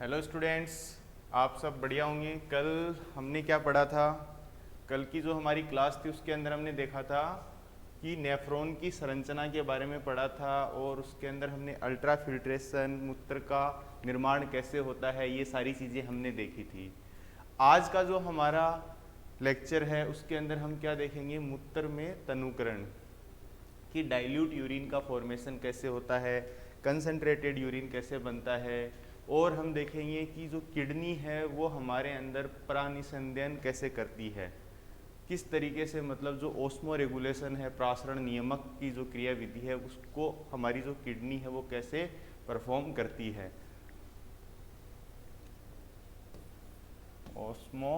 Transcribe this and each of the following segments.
Hello students, आप सब बढ़िया होंगे। कल हमने क्या पढ़ा था? कल की जो हमारी क्लास थी उसके अंदर हमने देखा था कि नेफ्रॉन की संरचना के बारे में पढ़ा था और उसके अंदर हमने अल्ट्रा फिल्ट्रेशन, मूत्र का निर्माण कैसे होता है, ये सारी चीज़ें हमने देखी थी। आज का जो हमारा लेक्चर है उसके अंदर हम क्या देखेंगे? मूत्र में तनुकरण कि डाइल्यूट यूरिन का फॉर्मेशन कैसे होता है, कंसंट्रेटेड यूरिन कैसे बनता है, और हम देखेंगे कि जो किडनी है वो हमारे अंदर प्रानिसंध्यन कैसे करती है, किस तरीके से, मतलब जो ओस्मो रेगुलेशन है, प्रासरण नियमक की जो क्रिया विधि है उसको हमारी जो किडनी है वो कैसे परफॉर्म करती है। ओस्मो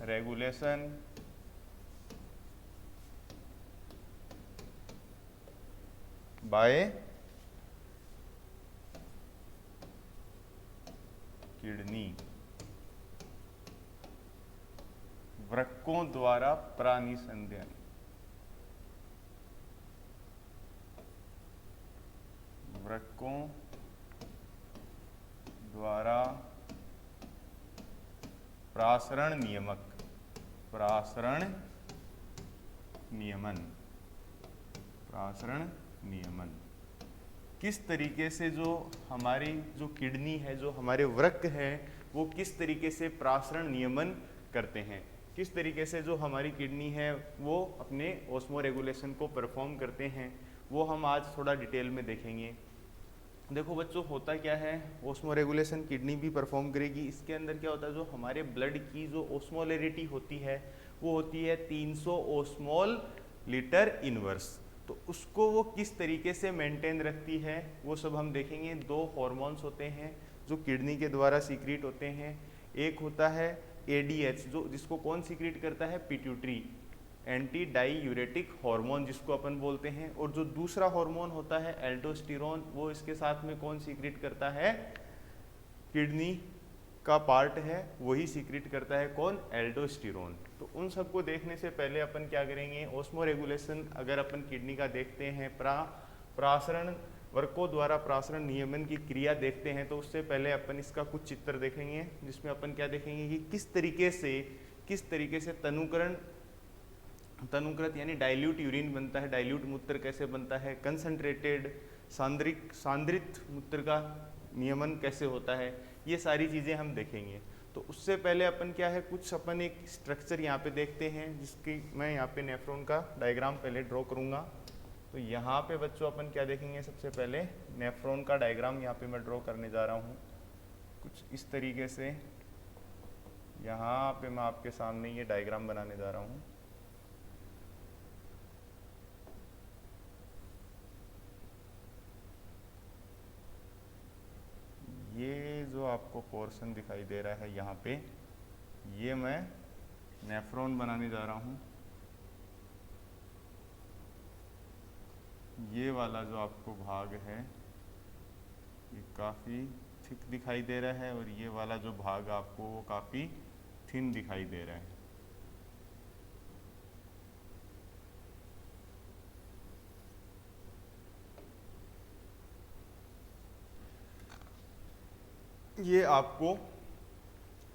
रेगुलेशन बाय किडनी, वृक्कों द्वारा प्रानिसंध्यन, वृक्कों द्वारा प्रासरण नियमक, प्रासरण नियमन, प्रासरण नियमन। किस तरीके से जो हमारी जो किडनी है, जो हमारे वृक्क है, वो किस तरीके से प्रासरण नियमन करते हैं, किस तरीके से जो हमारी किडनी है वो अपने ओस्मो रेगुलेशन को परफॉर्म करते हैं, वो हम आज थोड़ा डिटेल में देखेंगे। देखो बच्चों, होता क्या है, ओस्मो रेगुलेशन किडनी भी परफॉर्म करेगी। इसके अंदर क्या होता है, जो हमारे ब्लड की जो ओस्मोलरिटी होती है वो होती है 300 ओस्मोल लीटर इनवर्स। तो उसको वो किस तरीके से मेंटेन रखती है वो सब हम देखेंगे। दो हार्मोन्स होते हैं जो किडनी के द्वारा सीक्रेट होते हैं। एक होता है एडीएच, जो जिसको कौन सीक्रेट करता है? पिट्यूटरी, एंटी डाईयूरेटिक हार्मोन जिसको अपन बोलते हैं। और जो दूसरा हार्मोन होता है एल्डोस्टेरोन, वो इसके साथ में कौन सीक्रेट करता है? किडनी का पार्ट है वही सीक्रेट करता है, कौन? एल्डोस्टेरोन। तो उन सबको देखने से पहले अपन क्या करेंगे, ओस्मो रेगुलेशन अगर अपन किडनी का देखते हैं, प्रासरण वर्कों द्वारा प्रासरण नियमन की क्रिया देखते हैं, तो उससे पहले अपन इसका कुछ चित्र देखेंगे जिसमें अपन क्या देखेंगे कि किस तरीके से तनुकृत यानी डाइल्यूट यूरिन बनता है, डाइल्यूट मूत्र कैसे बनता है, कंसंट्रेटेड सांद्रित मूत्र का नियमन कैसे होता है, ये सारी चीज़ें हम देखेंगे। तो उससे पहले अपन क्या है, कुछ अपन एक स्ट्रक्चर यहाँ पे देखते हैं जिसकी मैं यहाँ पे नेफ्रॉन का डायग्राम पहले ड्रॉ करूँगा। तो यहाँ पे बच्चों अपन क्या देखेंगे, सबसे पहले नेफ्रॉन का डायग्राम यहाँ पे मैं ड्रॉ करने जा रहा हूँ कुछ इस तरीके से। यहाँ पे मैं आपके सामने ये डायग्राम बनाने जा रहा हूँ। ये जो आपको पोर्शन दिखाई दे रहा है यहाँ पे, ये मैं नेफ्रॉन बनाने जा रहा हूँ। ये वाला जो आपको भाग है ये काफ़ी थिक दिखाई दे रहा है, और ये वाला जो भाग आपको वो काफ़ी थिन दिखाई दे रहा है। ये आपको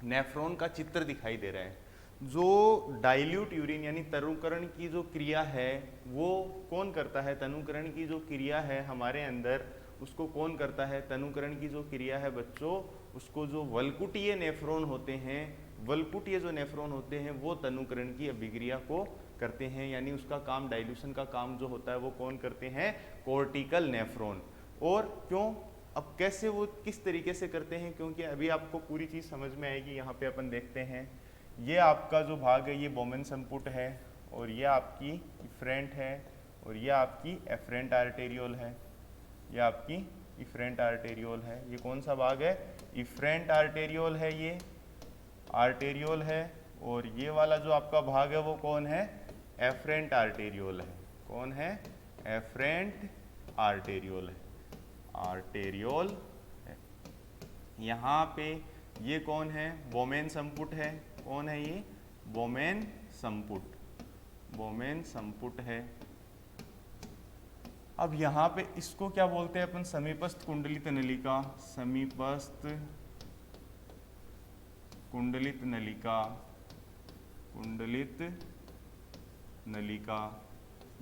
नेफ्रॉन का चित्र दिखाई दे रहा है। जो डाइल्यूट यूरिन यानी तनुकरण की जो क्रिया है वो कौन करता है? तनुकरण की जो क्रिया है हमारे अंदर उसको कौन करता है? तनुकरण की जो क्रिया है बच्चों, उसको जो वल्कुटीय नेफ्रॉन होते हैं, वल्कुटीय जो नेफ्रॉन होते हैं वो तनुकरण की अभिक्रिया को करते हैं, यानी उसका काम, डाइल्यूशन का काम जो होता है वो कौन करते हैं? Cortical nephron. और क्यों, अब कैसे वो किस तरीके से करते हैं, क्योंकि अभी आपको पूरी चीज़ समझ में आएगी। यहाँ पे अपन देखते हैं, ये आपका जो भाग है ये बोमेन संपुट है, और ये आपकी इफ्रेंट है, और ये आपकी एफरेंट आर्टेरियोल है, ये आपकी इफ्रेंट आर्टेरियोल है। ये कौन सा भाग है? इफ्रेंट आर्टेरियोल है, ये आर्टेरियोल है। और ये वाला जो आपका भाग है वो कौन है? एफरेंट आर्टेरियोल है। कौन है? एफरेंट आर्टेरियोल है, आर्टेरियोल है। यहाँ पे ये कौन है? बोमेन संपुट है। कौन है ये? बोमेन संपुट, बोमेन संपुट है। अब यहाँ पे इसको क्या बोलते हैं अपन, समीपस्थ कुंडलित नलिका, समीपस्थ कुंडलित नलिका, कुंडलित नलिका।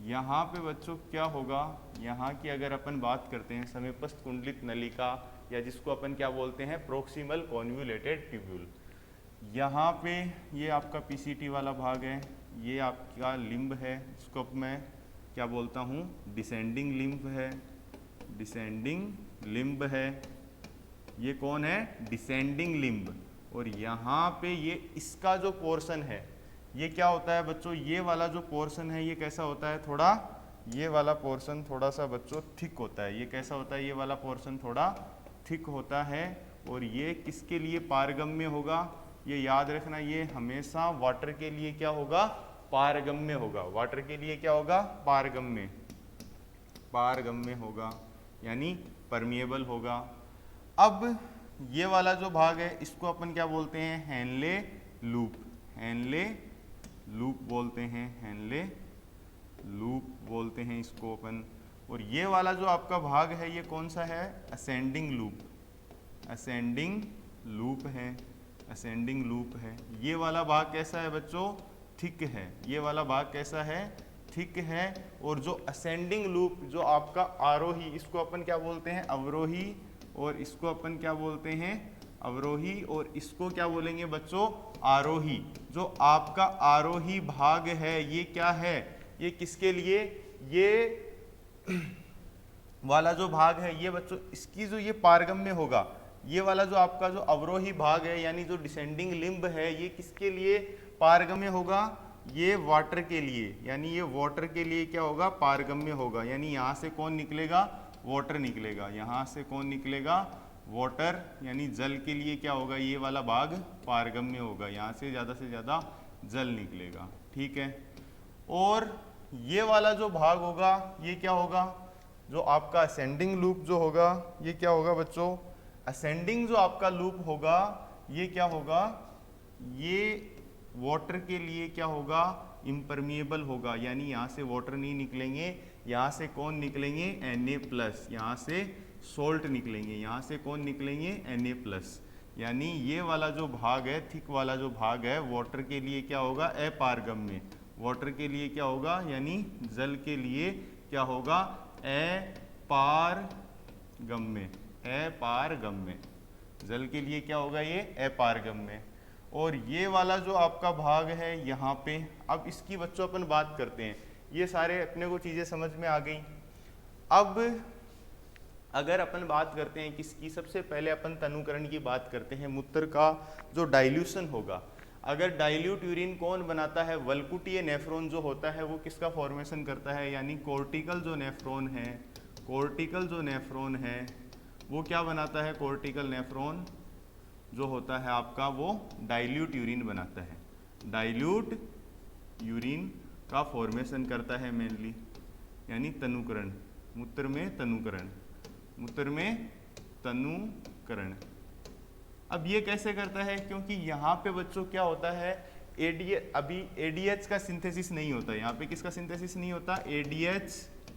यहाँ पे बच्चों क्या होगा, यहाँ की अगर अपन बात करते हैं समीपस्थ कुंडलित नलिका, या जिसको अपन क्या बोलते हैं प्रोक्सिमल कॉन्वुलेटेड ट्यूब्यूल। यहाँ पे ये आपका पीसीटी वाला भाग है, ये आपका लिम्ब है, जिसको अब मैं क्या बोलता हूँ डिसेंडिंग लिम्ब है, डिसेंडिंग लिम्ब है। ये कौन है, डिसेंडिंग लिम्ब। और यहाँ पे ये इसका जो पोर्शन है ये क्या होता है बच्चों, ये वाला जो पोर्शन है ये कैसा होता है, थोड़ा ये वाला पोर्शन थोड़ा सा बच्चों थिक होता है। ये कैसा होता है, ये वाला पोर्शन थोड़ा थिक होता है। और ये किसके लिए पारगम्य होगा, ये याद रखना, ये हमेशा वाटर के लिए क्या होगा, पारगम्य होगा। वाटर के लिए क्या होगा, पारगम्य, पारगम्य होगा, यानी परमिएबल होगा। अब ये वाला जो भाग है इसको अपन क्या बोलते हैं, हेनले लूप, हेनले लूप बोलते हैं, हेनले लूप बोलते हैं इसको अपन। और ये वाला जो आपका भाग है ये कौन सा है, असेंडिंग लूप, असेंडिंग लूप है, असेंडिंग लूप है। ये वाला भाग कैसा है बच्चों, थिक है, ये वाला भाग कैसा है, थिक है। और जो असेंडिंग लूप जो आपका आरोही, इसको अपन क्या बोलते हैं अवरोही, और इसको अपन क्या बोलते हैं अवरोही, और इसको क्या बोलेंगे बच्चों आरोही। जो आपका आरोही भाग है ये क्या है, ये किसके लिए, ये वाला जो भाग है ये बच्चों इसकी जो ये पारगम्य होगा, ये वाला जो आपका जो अवरोही भाग है यानी जो डिसेंडिंग लिम्ब है ये किसके लिए पारगम्य होगा, ये वाटर के लिए, यानी ये वाटर के लिए क्या होगा, पारगम्य होगा। यानी यहाँ से कौन निकलेगा, वाटर निकलेगा, यहाँ से कौन निकलेगा, वाटर, यानी जल के लिए क्या होगा, ये वाला भाग पारगम्य होगा, यहाँ से ज़्यादा जल निकलेगा। ठीक है। और ये वाला जो भाग होगा ये क्या होगा, जो आपका असेंडिंग लूप जो होगा ये क्या होगा बच्चों, असेंडिंग जो आपका लूप होगा ये क्या होगा, ये वाटर के लिए क्या होगा, इम्परमिएबल होगा, यानी यहाँ से वाटर नहीं निकलेंगे, यहाँ से कौन निकलेंगे Na+, यहाँ से सोल्ट निकलेंगे, यहाँ से कौन निकलेंगे Na+। यानी ये वाला जो भाग है, थिक वाला जो भाग है, वाटर के लिए क्या होगा, अपारगम्य, वाटर के लिए क्या होगा, यानी जल के लिए क्या होगा, अपारगम्य, अपारगम्य, जल के लिए क्या होगा, ये अपारगम्य। और ये वाला जो आपका भाग है यहाँ पे, अब इसकी बच्चों अपन बात करते हैं, ये सारे अपने को चीज़ें समझ में आ गई। अब अगर अपन बात करते हैं किसकी, सबसे पहले अपन तनुकरण की बात करते हैं, मूत्र का जो डाइल्यूशन होगा। अगर डाइल्यूट यूरिन कौन बनाता है, वल्कुटीय नेफ्रॉन जो होता है वो किसका फॉर्मेशन करता है, यानी कोर्टिकल जो नेफ्रॉन है, कोर्टिकल जो नेफ्रॉन है वो क्या बनाता है, कोर्टिकल नेफ्रॉन जो होता है आपका वो डाइल्यूट यूरिन बनाता है, डाइल्यूट यूरिन का फॉर्मेशन करता है मेनली, यानी तनुकरण, मूत्र में तनुकरण, मूत्र में तनुकरण। अब ये कैसे करता है, क्योंकि यहाँ पे बच्चों क्या होता है, अभी एडीएच का सिंथेसिस नहीं होता, यहाँ पे किसका सिंथेसिस नहीं होता, एडीएच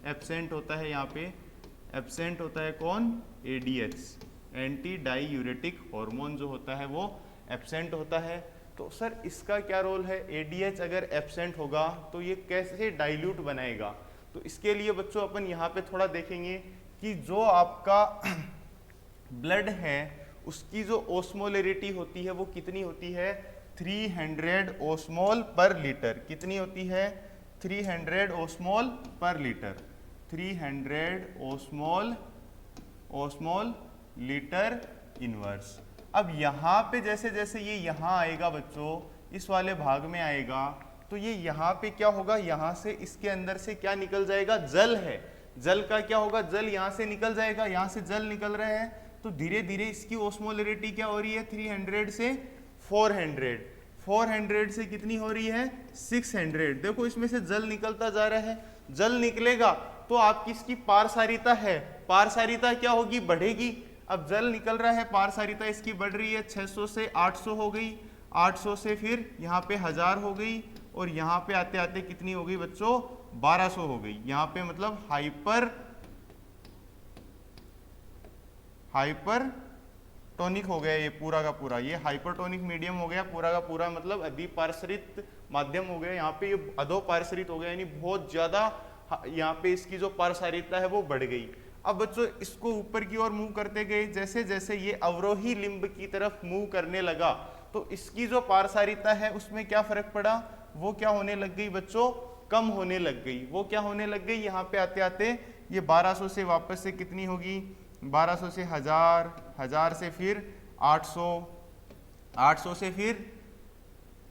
एब्सेंट होता है, यहाँ पे एब्सेंट होता है कौन, एडीएच, एंटी डाईयूरेटिक हार्मोन जो होता है वो एब्सेंट होता है। तो सर इसका क्या रोल है, एडीएच अगर एब्सेंट होगा तो ये कैसे डाइल्यूट बनाएगा। तो इसके लिए बच्चों अपन यहाँ पे थोड़ा देखेंगे कि जो आपका ब्लड है उसकी जो ओस्मोलरिटी होती है वो कितनी होती है, 300 ओस्मोल पर लीटर, कितनी होती है, 300 ओस्मोल पर लीटर, 300 ओस्मोल लीटर इनवर्स। अब यहाँ पे जैसे जैसे ये यहाँ आएगा बच्चों, इस वाले भाग में आएगा, तो ये यहाँ पे क्या होगा, यहाँ से इसके अंदर से क्या निकल जाएगा, जल है, जल का क्या होगा, जल यहाँ से निकल जाएगा, यहाँ से जल निकल रहे हैं, तो धीरे धीरे इसकी ओस्मोलरिटी क्या हो रही है, 300 से 400, 400 से कितनी हो रही है, 600। देखो इसमें से जल निकलता जा रहा है, जल निकलेगा तो आपकी इसकी पारसारिता है, पारसारिता क्या होगी, बढ़ेगी। अब जल निकल रहा है, पारसारिता इसकी बढ़ रही है, 600 से 800 हो गई, 800 से फिर यहाँ पे 1000 हो गई, और यहाँ पे आते आते कितनी हो गई बच्चों, 1200 हो गई। यहाँ पे मतलब हाइपर हाइपरटोनिक हो गया ये पूरा का पूरा, ये हाइपरटोनिक मीडियम हो गया पूरा का पूरा, मतलब अधिपार्श्रित माध्यम हो गया, यहाँ पे ये अधोपार्श्रित हो गया, यानी बहुत ज्यादा यहाँ पे इसकी जो पारसारिता है वो बढ़ गई। अब बच्चों इसको ऊपर की ओर मूव करते गए, जैसे जैसे ये अवरोही लिंब की तरफ मूव करने लगा तो इसकी जो पारसारिता है उसमें क्या फर्क पड़ा, वो क्या होने लग गई बच्चों, कम होने लग गई। वो क्या होने लग गई, यहाँ पे आते आते ये 1200 से वापस से कितनी होगी, 1200 से 1000, 1000 से फिर 800, 800 से फिर,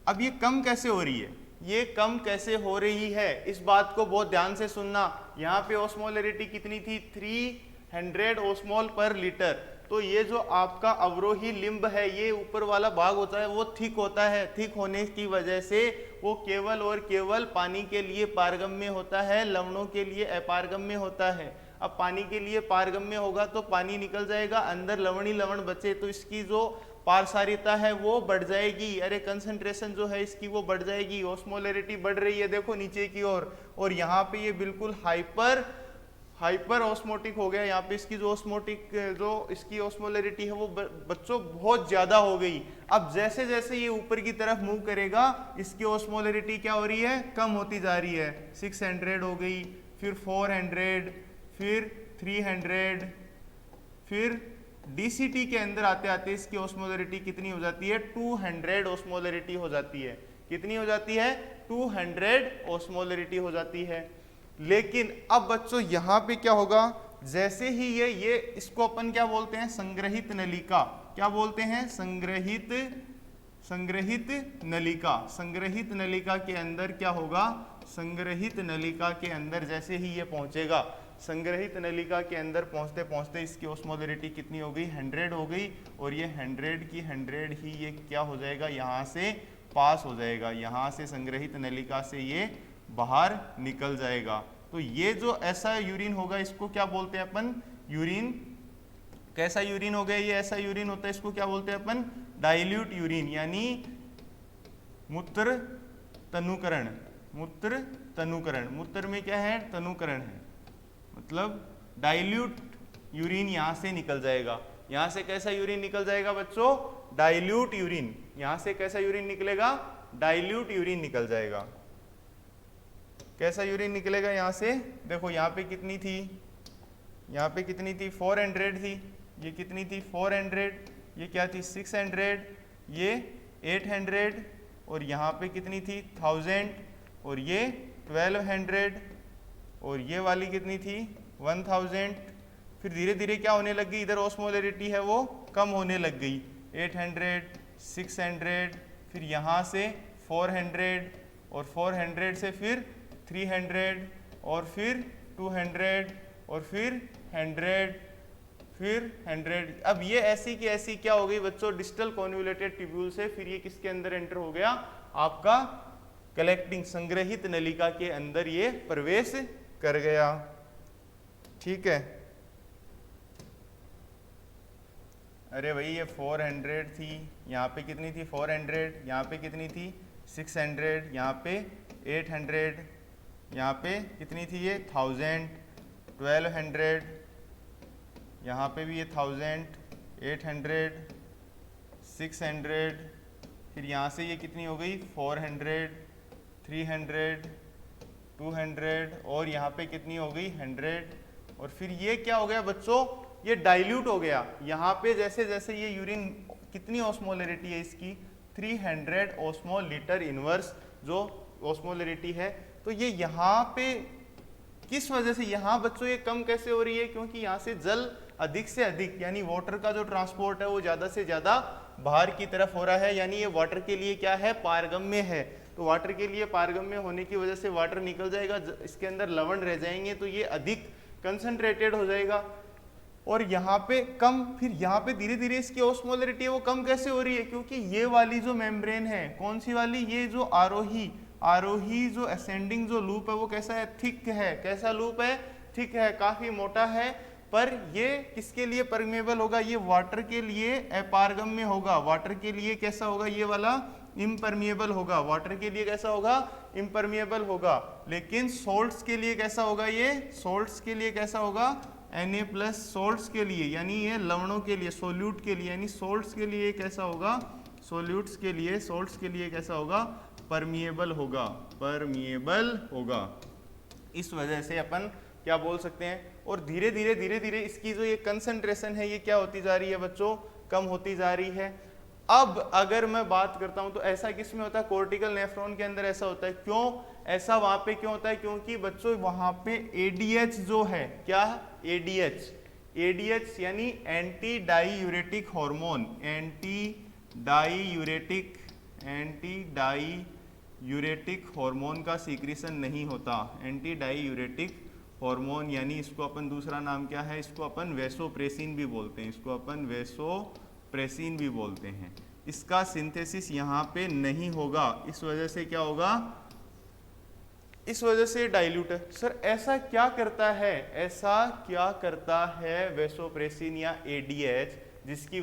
अब ये कम कैसे हो रही है, ये कम कैसे हो रही है, इस बात को बहुत ध्यान से सुनना। यहाँ पे ऑस्मोलरिटी कितनी थी, 300 ओस्मोल पर लीटर। तो ये जो आपका अवरोही लिंब है, ये ऊपर वाला भाग होता है वो थिक होता है, थिक होने की वजह से वो केवल और केवल पानी के लिए पारगम्य होता है, लवणों के लिए अपारगम्य होता है। अब पानी के लिए पारगम्य होगा तो पानी निकल जाएगा, अंदर लवण ही लवण बचे तो इसकी जो पारसारिता है वो बढ़ जाएगी, अरे कंसंट्रेशन जो है इसकी वो बढ़ जाएगी, ऑस्मोलरिटी बढ़ रही है देखो नीचे की ओर, और यहाँ पे ये बिल्कुल हाइपर ऑस्मोटिक हो गया। यहाँ पे इसकी जो इसकी ऑस्मोलरिटी है वो बच्चों बहुत ज्यादा हो गई। अब जैसे जैसे ये ऊपर की तरफ मूव करेगा इसकी ऑस्मोलरिटी क्या हो रही है, कम होती जा रही है, 600 हो गई, फिर 400, फिर 300, फिर डीसीटी के अंदर आते आते इसकी ऑस्मोलरिटी कितनी हो जाती है, 200 ऑस्मोलरिटी हो जाती है। कितनी हो जाती है, 200 ऑस्मोलरिटी हो जाती है। लेकिन अब बच्चों यहाँ पे क्या होगा, जैसे ही ये इसको अपन क्या बोलते हैं, संग्रहित नलिका, क्या बोलते हैं, संग्रहित नलिका। संग्रहित नलिका के अंदर क्या होगा, संग्रहित नलिका के अंदर जैसे ही ये पहुंचेगा, संग्रहित नलिका के अंदर पहुंचते पहुंचते इसकी ऑस्मोलरिटी कितनी हो गई, 100 हो गई, और ये 100 की 100 ही ये क्या हो जाएगा, यहाँ से पास हो जाएगा, यहाँ से संग्रहित नलिका से ये बाहर निकल जाएगा। तो ये जो ऐसा यूरिन होगा इसको क्या बोलते हैं अपन, यूरिन। कैसा यूरिन हो गया, ये ऐसा यूरिन होता है, इसको क्या बोलते हैं अपन, डाइल्यूट यूरिन, यानी मूत्र तनुकरण। मूत्र तनुकरण, मूत्र में क्या है, तनुकरण है, मतलब डाइल्यूट यूरिन यहाँ से निकल जाएगा। यहाँ से कैसा यूरिन निकल जाएगा बच्चों, डाइल्यूट यूरिन। यहाँ से कैसा यूरिन निकलेगा, डाइल्यूट यूरिन निकल जाएगा। कैसा यूरिन निकलेगा यहाँ से, देखो यहाँ पे कितनी थी, यहाँ पे कितनी थी, 400 थी, ये कितनी थी 400, ये क्या थी 600, ये 800, और यहाँ पे कितनी थी 1000, और ये 1200, और ये वाली कितनी थी 1000। फिर धीरे धीरे क्या होने लग गई, इधर ऑस्मोलरिटी है वो कम होने लग गई, 800, 600, फिर यहाँ से 400, और 400 से फिर 300, और फिर 200, और फिर 100, फिर 100। अब ये ऐसी की ऐसी क्या हो गई बच्चों, डिस्टल कॉन्वोल्यूटेड ट्यूब्यूल से फिर ये किसके अंदर एंटर हो गया, आपका कलेक्टिंग संग्रहित नलिका के अंदर ये प्रवेश कर गया। ठीक है, अरे भाई ये 400 थी, यहाँ पे कितनी थी 400, यहाँ पे कितनी थी 600, यहाँ पे 800, यहाँ पे कितनी थी ये 1000, 1200, यहाँ पे भी ये 1000, 800, 600, फिर यहाँ से ये कितनी हो गई 400, 300, 200, और यहाँ पे कितनी हो गई 100, और फिर ये क्या हो गया बच्चों, ये डाइल्यूट हो गया। यहाँ पे जैसे जैसे ये यूरिन, कितनी ऑस्मोलरिटी है इसकी 300 ओस्मोल लीटर इनवर्स जो ऑस्मोलरिटी है। तो ये यहाँ पे किस वजह से यहाँ बच्चों ये कम कैसे हो रही है, क्योंकि यहाँ से जल अधिक से अधिक, यानी वाटर का जो ट्रांसपोर्ट है वो ज़्यादा से ज़्यादा बाहर की तरफ हो रहा है, यानी ये वाटर के लिए क्या है, पारगम्य है। तो वाटर के लिए पारगम्य होने की वजह से वाटर निकल जाएगा, इसके अंदर लवण रह जाएंगे, तो ये अधिक कंसंट्रेटेड हो जाएगा, और यहाँ पे कम। फिर यहाँ पे धीरे धीरे इसकी ऑस्मोलरिटी है वो कम कैसे हो रही है, क्योंकि ये वाली जो मेम्ब्रेन है, कौन सी वाली, ये जो आरोही जो असेंडिंग जो लूप है वो कैसा है, थिक है। कैसा लूप है, थिक है, काफी मोटा है, पर ये किसके लिए परमेबल होगा, ये वाटर के लिए अपारगम्य होगा, वाटर के लिए कैसा होगा, ये वाला इम्परमिएबल होगा, वाटर के लिए कैसा होगा, इम्परमिएबल होगा। लेकिन सोल्ट्स के लिए कैसा होगा, ये सोल्ट्स के लिए कैसा होगा, Na+ सोल्ट्स के लिए, यानी ये लवणों के लिए, सोल्यूट के लिए, यानी सोल्ट्स के लिए कैसा होगा, सोल्यूट्स के लिए, सोल्ट्स के लिए कैसा होगा, परमिएबल होगा, परमिएबल होगा। इस वजह से अपन क्या बोल सकते हैं, और धीरे धीरे इसकी जो ये कंसंट्रेशन है ये क्या होती जा रही है बच्चों, कम होती जा रही है। अब अगर मैं बात करता हूं तो ऐसा किस में होता है, कोर्टिकल नेफ्रॉन के अंदर ऐसा होता है। क्यों ऐसा वहां पे क्यों होता है, क्योंकि बच्चों वहां पे एडीएच जो है, क्या एडीएच, एडीएच यानी anti diuretic hormone, anti diuretic hormone का सीक्रेशन नहीं होता। एंटी डाईयूरेटिक हार्मोन यानी इसको अपन दूसरा नाम क्या है, इसको अपन वेसोप्रेसिन भी बोलते हैं, इसको अपन वेसोप्रेसिन भी बोलते हैं। इसका सिंथेसिस यहाँ पे नहीं होगा, इस वजह से क्या होगा, इस वजह से डाइल्यूट है। सर ऐसा क्या करता है, ऐसा क्या करता है वेसोप्रेसिन या एडीएच जिसकी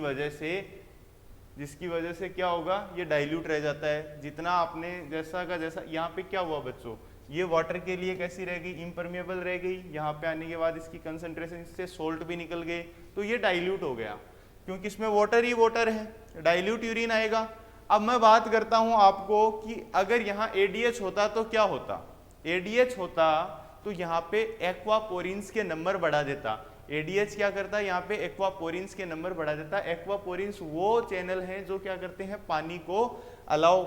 वजह से क्या होगा, ये डाइल्यूट रह जाता है। जितना आपने जैसा का जैसा, यहाँ पे क्या हुआ बच्चों, ये वाटर के लिए कैसी रह गई, इम्परमिएबल रह गई। यहाँ पे आने के बाद इसकी कंसंट्रेशन से सोल्ट भी निकल गए, तो ये डाइल्यूट हो गया, क्योंकि इसमें वाटर ही वाटर है, डाइल्यूट यूरिन आएगा। अब मैं बात करता हूं आपको कि अगर यहाँ एडीएच होता तो क्या होता, एडीएच होता तो यहाँ पे एक्वापोरिन्स के नंबर बढ़ा देता। एडीएच क्या करता है, यहाँ पे एक्वापोरिन्स के नंबर बढ़ा देता। एक्वापोरिन्स वो चैनल हैं जो क्या करते हैं, पानी को अलाउ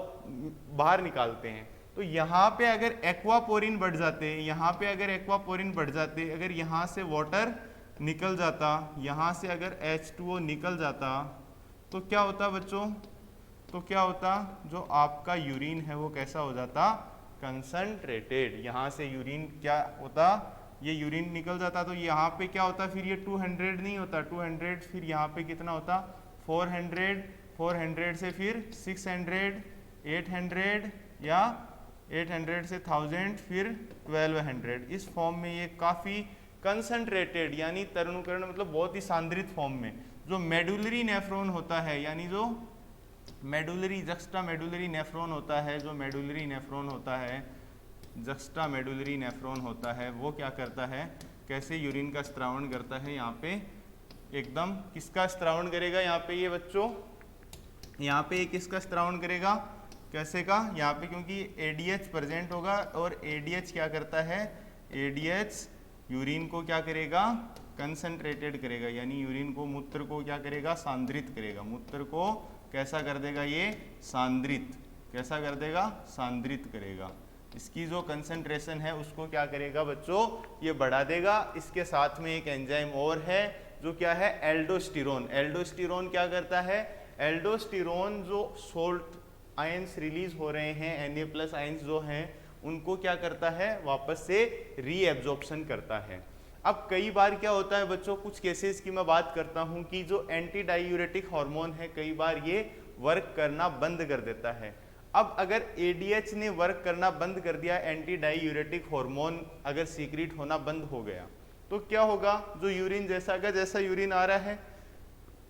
बाहर निकालते हैं। तो यहाँ पे अगर एक्वापोरिन बढ़ जाते, यहाँ पे अगर एक्वापोरिन बढ़ जाते, अगर यहाँ से वाटर निकल जाता, यहाँ से अगर H2O निकल जाता, तो क्या होता बच्चों, तो क्या होता, जो आपका यूरिन है वो कैसा हो जाता, कंसंट्रेटेड। यहाँ से यूरिन क्या होता, ये यूरिन निकल जाता, तो यहाँ पे क्या होता, फिर ये 200 नहीं होता, 200 फिर यहाँ पे कितना होता, 400, 400 से फिर 600, 800 या 800 से 1000, फिर 1200। इस फॉर्म में ये काफ़ी कंसंट्रेटेड यानी तरुणीकरण मतलब बहुत ही सांद्रित फॉर्म में जो मेडुलरी नेफ्रॉन होता है, यानी जो मेडुलरी जक्स्टा मेडुलरी नेफ्रॉन होता है, जो मेडुलरी नेफ्रॉन होता है, जक्स्टा मेडुलरी नेफ्रॉन होता है, वो क्या करता है, कैसे यूरिन का स्त्रावण करता है। यहाँ पे एकदम किसका स्त्रावण करेगा, यहाँ पे ये बच्चों, यहाँ पे ये किसका स्त्रावण करेगा, कैसे का, यहाँ पे क्योंकि एडीएच प्रेजेंट होगा, और एडीएच क्या करता है, एडीएच यूरिन को क्या करेगा, कंसंट्रेटेड करेगा, यानी यूरिन को, मूत्र को क्या करेगा, सांद्रित करेगा। मूत्र को कैसा कर देगा, ये सांद्रित, कैसा कर देगा, सांद्रित करेगा। इसकी जो कंसंट्रेशन है उसको क्या करेगा बच्चों, ये बढ़ा देगा। इसके साथ में एक एंजाइम और है जो क्या है, एल्डोस्टेरोन। एल्डोस्टेरोन क्या करता है, एल्डोस्टेरोन जो सोल्ट आयंस रिलीज हो रहे हैं, Na+ आयंस जो हैं, उनको क्या करता है, वापस से रीएब्जॉर्प्शन करता है। अब कई बार क्या होता है बच्चों, कुछ केसेस की मैं बात करता हूं कि जो एंटी डाईयूरेटिक हार्मोन है कई बार ये वर्क करना बंद कर देता है। अब अगर एडीएच ने वर्क करना बंद कर दिया, एंटी डाईयूरेटिक हार्मोन अगर सीक्रेट होना बंद हो गया, तो क्या होगा, जो यूरिन जैसा का जैसा यूरिन आ रहा है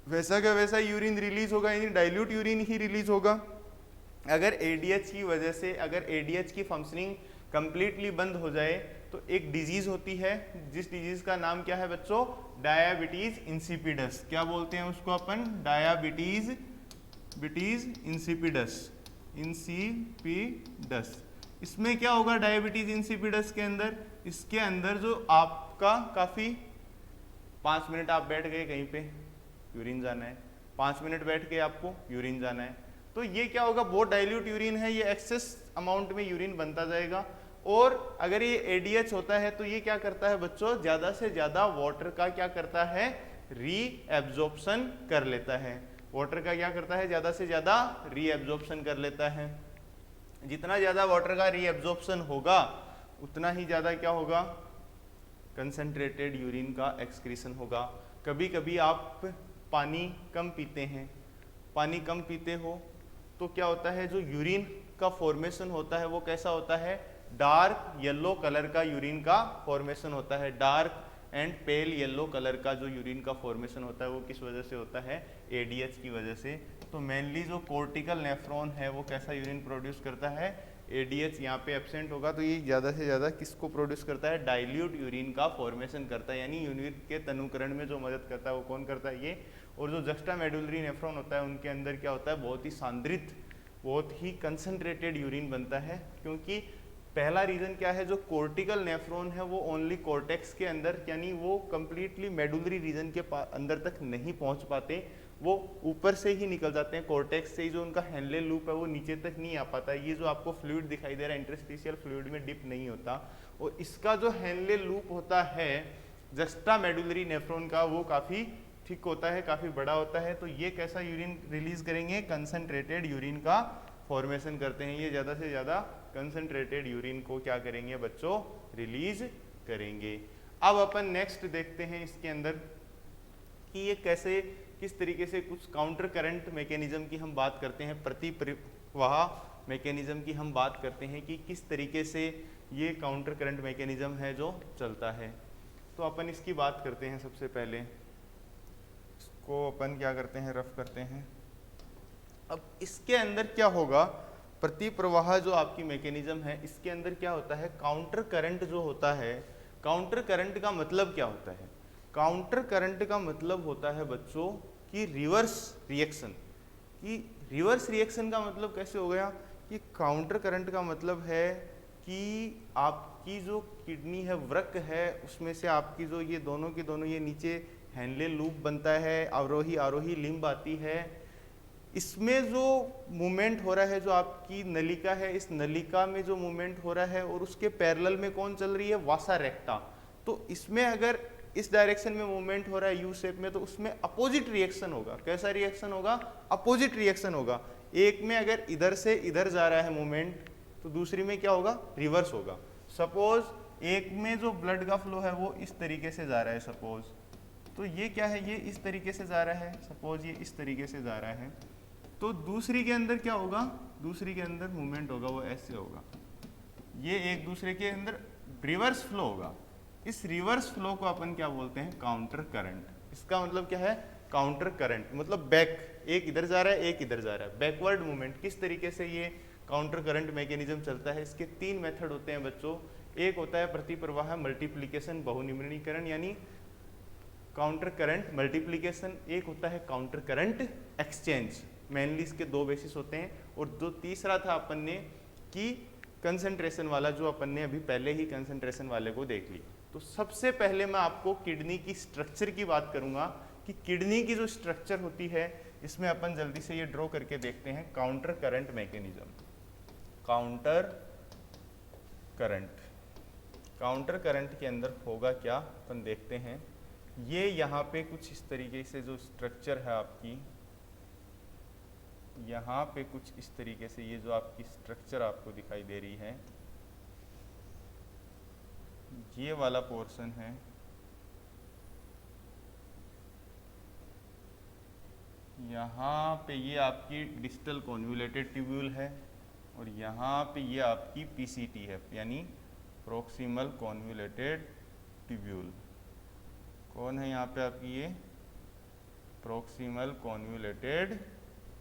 वैसा का वैसा यूरिन रिलीज होगा, यानी डाइल्यूट यूरिन ही रिलीज होगा। अगर एडीएच की वजह से, अगर एडीएच की फंक्शनिंग कंप्लीटली बंद हो जाए तो एक डिजीज होती है, जिस डिजीज का नाम क्या है बच्चों, डायबिटीज इंसिपिडस। क्या बोलते हैं उसको अपन, डायबिटीज इंसिपिडस। इसमें क्या होगा, डायबिटीज इंसिपिडस के अंदर, इसके अंदर जो आपका काफी 5 मिनट आप बैठ गए कहीं पे, यूरिन जाना है, 5 मिनट बैठ के आपको यूरिन जाना है, तो ये क्या होगा, बहुत डाइल्यूट यूरिन है, ये एक्सेस अमाउंट में यूरिन बनता जाएगा। और अगर ये एडीएच होता है तो ये क्या करता है बच्चों, ज्यादा से ज्यादा वाटर का क्या करता है, रीएब्जॉर्प्शन कर लेता है। वाटर का क्या करता है, ज्यादा से ज्यादा रीएब्जॉर्प्शन कर लेता है। जितना ज्यादा वाटर का रीएब्जॉर्प्शन होगा उतना ही ज्यादा क्या होगा, कंसंट्रेटेड यूरिन का एक्सक्रीशन होगा। कभी कभी आप पानी कम पीते हैं, पानी कम पीते हो तो क्या होता है, जो यूरिन का फॉर्मेशन होता है वो कैसा होता है, डार्क येलो कलर का यूरिन का फॉर्मेशन होता है। Dark and pale yellow colour का जो यूरिन का फॉर्मेशन होता है वो किस वजह से होता है, एडीएच की वजह से। तो मेनली जो कोर्टिकल नेफ्रॉन है वो कैसा यूरिन प्रोड्यूस करता है, ADH यहाँ पे एब्सेंट होगा, तो ये ज़्यादा से ज़्यादा किसको प्रोड्यूस करता है, डाइल्यूट यूरिन का फॉर्मेशन करता है, यानी यूरिन के तनुकरण में जो मदद करता है वो कौन करता है, ये। और जो जस्टा मेडुलरी नेफ्रॉन होता है उनके अंदर क्या होता है, बहुत ही सांद्रित, बहुत ही कंसंट्रेटेड यूरिन बनता है, क्योंकि पहला रीजन क्या है, जो कोर्टिकल नेफ्रॉन है वो ओनली कॉर्टेक्स के अंदर, यानी वो कंप्लीटली मेडुलरी रीजन के अंदर तक नहीं पहुंच पाते, वो ऊपर से ही निकल जाते हैं, कॉर्टेक्स से ही जो उनका हेनले लूप है वो नीचे तक नहीं आ पाता। ये जो आपको फ्लूइड दिखाई दे रहा है इंटरस्टिशियल फ्लूइड में डिप नहीं होता, और इसका जो हेनले लूप होता है जस्टा मेडुलरी नेफ्रॉन का, वो काफ़ी थिक होता है, काफ़ी बड़ा होता है। तो ये कैसा यूरिन रिलीज करेंगे, कंसनट्रेटेड यूरिन का फॉर्मेशन करते हैं, ये ज़्यादा से ज़्यादा कंसनट्रेटेड यूरिन को क्या करेंगे बच्चों, रिलीज करेंगे। अब अपन नेक्स्ट देखते हैं इसके अंदर कि ये कैसे, किस तरीके से कुछ काउंटर करंट मैकेनिज्म की हम बात करते हैं, प्रति प्रवाह मैकेनिज्म की हम बात करते हैं कि किस तरीके से ये काउंटर करंट मैकेनिज्म है जो चलता है। तो अपन इसकी बात करते हैं। सबसे पहले इसको अपन क्या करते हैं, रफ करते हैं। अब इसके अंदर क्या होगा, प्रति प्रवाह जो आपकी मैकेनिज्म है, इसके अंदर क्या होता है, काउंटर करंट जो होता है, काउंटर करंट का मतलब क्या होता है, काउंटर करंट का मतलब होता है बच्चों कि रिवर्स रिएक्शन। कि रिवर्स रिएक्शन का मतलब कैसे हो गया, कि काउंटर करंट का मतलब है कि आपकी जो किडनी है, वृक्क है, उसमें से आपकी जो ये दोनों के दोनों ये नीचे हेनले लूप बनता है, अवरोही आरोही लिम्ब आती है, इसमें जो मूवमेंट हो रहा है, जो आपकी नलिका है, इस नलिका में जो मूवमेंट हो रहा है और उसके पैरेलल में कौन चल रही है, वासा रेक्टा। तो इसमें अगर इस डायरेक्शन में मूवमेंट हो रहा है यू शेप में, तो उसमें अपोजिट रिएक्शन होगा। कैसा रिएक्शन होगा, अपोजिट रिएक्शन होगा। एक में अगर इधर से इधर जा रहा है मूवमेंट, तो दूसरी में क्या होगा, रिवर्स होगा। सपोज एक में जो ब्लड का फ्लो है वो इस तरीके से जा रहा है, सपोज, तो ये क्या है, ये इस तरीके से जा रहा है, सपोज ये इस तरीके से जा रहा है, तो दूसरी के अंदर क्या होगा, दूसरी के अंदर मूवमेंट होगा वो ऐसे होगा, ये एक दूसरे के अंदर रिवर्स फ्लो होगा। इस रिवर्स फ्लो को अपन क्या बोलते हैं, काउंटर करंट। इसका मतलब क्या है, काउंटर करंट मतलब बैक, एक इधर जा रहा है एक इधर जा रहा है, बैकवर्ड मूवमेंट। किस तरीके से ये काउंटर करंट मैकेनिज्म चलता है, इसके तीन मेथड होते हैं बच्चों। एक होता है प्रति प्रवाह मल्टीप्लिकेशन, बहुनिर्मणीकरण, यानी काउंटर करंट मल्टीप्लिकेशन। एक होता है काउंटर करंट एक्सचेंज। मेनली इसके दो बेसिस होते हैं। और जो तीसरा था अपन ने कि कंसंट्रेशन वाला, जो अपन ने अभी पहले ही कंसंट्रेशन वाले को देख लिया। तो सबसे पहले मैं आपको किडनी की स्ट्रक्चर की बात करूंगा कि किडनी की जो स्ट्रक्चर होती है, इसमें अपन जल्दी से ये ड्रॉ करके देखते हैं counter current mechanism. Counter current, counter current के अंदर होगा क्या, अपन देखते हैं। ये यहाँ पे कुछ इस तरीके से जो स्ट्रक्चर है आपकी, यहाँ पे कुछ इस तरीके से ये जो आपकी स्ट्रक्चर आपको दिखाई दे रही है, ये वाला पोर्शन है, यहाँ पे ये आपकी डिस्टल कॉन्वोल्यूटेड ट्यूब्यूल है, और यहाँ पे ये आपकी पीसीटी है, यानी प्रोक्सिमल कॉन्वोल्यूटेड ट्यूब्यूल। कौन है यहाँ पे आपकी, ये प्रोक्सिमल कॉन्वोल्यूटेड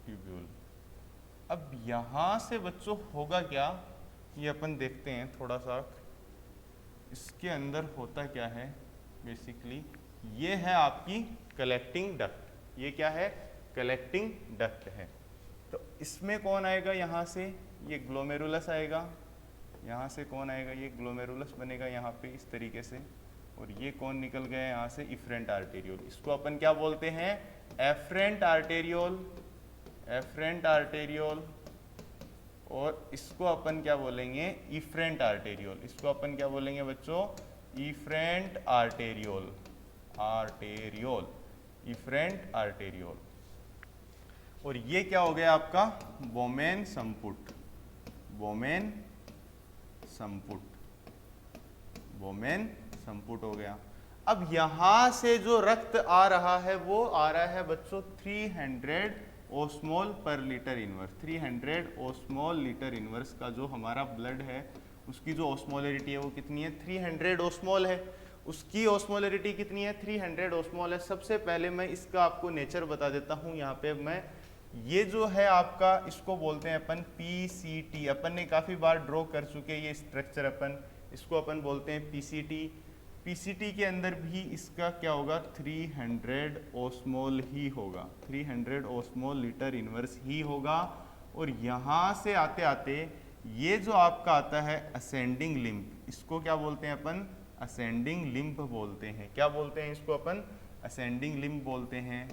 ट्यूब्यूल। अब यहाँ से बच्चों होगा क्या, ये अपन देखते हैं थोड़ा सा। इसके अंदर होता क्या है बेसिकली, ये है आपकी कलेक्टिंग डक्ट। ये क्या है, कलेक्टिंग डक्ट है। तो इसमें कौन आएगा, यहाँ से ये ग्लोमेरुलस आएगा, यहाँ से कौन आएगा, ये ग्लोमेरुलस बनेगा यहाँ पे इस तरीके से, और ये कौन निकल गया यहाँ से, इफरेंट आर्टेरियोल। इसको अपन क्या बोलते हैं, एफरेंट आर्टेरियोल, एफरेंट आर्टेरियोल। और इसको अपन क्या बोलेंगे, इफरेंट आर्टेरियोल। इसको अपन क्या बोलेंगे बच्चों, efferent arteriole, arteriole, efferent arteriole. और ये क्या हो गया आपका, बोमेन संपुट, बोमेन संपुट, बोमेन संपुट हो गया। अब यहां से जो रक्त आ रहा है वो आ रहा है बच्चों 300 ओस्मोल पर लीटर इनवर्स। 300 ओस्मोल लीटर इनवर्स का जो हमारा ब्लड है, उसकी जो ओस्मोलरिटी है वो कितनी है, 300 ओस्मोल है। उसकी ओस्मोलरिटी कितनी है, 300 ओस्मोल है। सबसे पहले मैं इसका आपको नेचर बता देता हूँ। यहाँ पे मैं ये जो है आपका, इसको बोलते हैं अपन PCT। अपन ने काफ़ी बार ड्रॉ कर चुके ये स्ट्रक्चर, अपन इसको अपन बोलते हैं PCT। PCT के अंदर भी इसका क्या होगा, 300 ओस्मोल ही होगा, 300 ओस्मोल लीटर इनवर्स ही होगा। और यहाँ से आते आते ये जो आपका आता है असेंडिंग लिम्ब, इसको क्या बोलते हैं अपन, असेंडिंग लिम्ब बोलते हैं। क्या बोलते हैं इसको अपन, असेंडिंग लिम्ब बोलते हैं।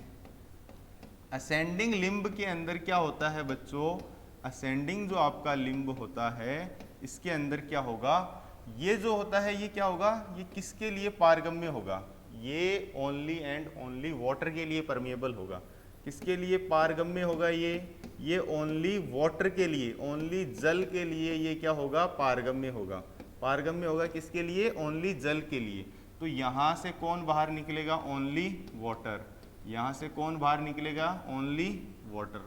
असेंडिंग लिम्ब के अंदर क्या होता है बच्चों, असेंडिंग जो आपका लिम्ब होता है इसके अंदर क्या होगा, ये जो होता है ये क्या होगा, ये किसके लिए पारगम्य होगा, ये ओनली एंड ओनली वाटर के लिए परमिएबल होगा। किसके लिए पारगम्य होगा, ये ओनली वाटर के लिए, ओनली जल के लिए ये क्या होगा, पारगम्य होगा। पारगम्य होगा किसके लिए, ओनली जल के लिए। तो यहाँ से कौन बाहर निकलेगा, ओनली वाटर। यहाँ से कौन बाहर निकलेगा, ओनली वाटर।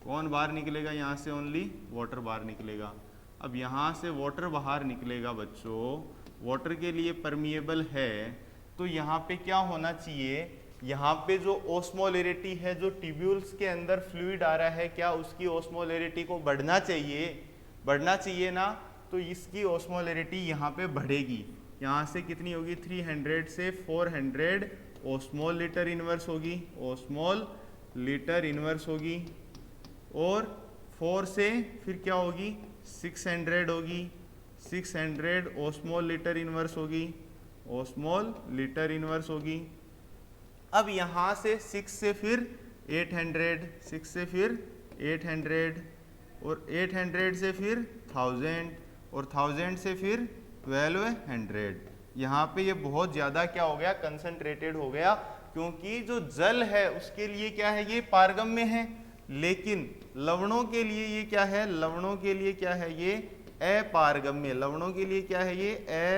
कौन बाहर निकलेगा, यहाँ से ओनली वाटर बाहर निकलेगा। अब यहाँ से वाटर बाहर निकलेगा बच्चों, वाटर के लिए परमिएबल है, तो यहाँ पे क्या होना चाहिए, यहाँ पे जो ओस्मोलैरिटी है, जो ट्यूब्यूल्स के अंदर फ्लूइड आ रहा है, क्या उसकी ओस्मोलैरिटी को बढ़ना चाहिए, बढ़ना चाहिए ना। तो इसकी ओस्मोलैरिटी यहाँ पे बढ़ेगी। यहाँ से कितनी होगी, 300 से 400 ओस्मोल लीटर इनवर्स होगी, ओस्मोल लीटर इनवर्स होगी। और 4 से फिर क्या होगी, 600 होगी, 600 ओस्मोल लीटर इनवर्स होगी, ओस्मोल लीटर इनवर्स होगी। अब यहाँ से 6 से फिर 800, 6 से फिर 800, और 800 से फिर 1000, और 1000 से फिर 1200। यहाँ पे ये बहुत ज़्यादा क्या हो गया, कंसंट्रेटेड हो गया, क्योंकि जो जल है उसके लिए क्या है, ये पारगम्य है, लेकिन लवणों के लिए ये क्या है, लवणों के लिए क्या है, ये अपारगम्य। लवणों के लिए क्या है, ये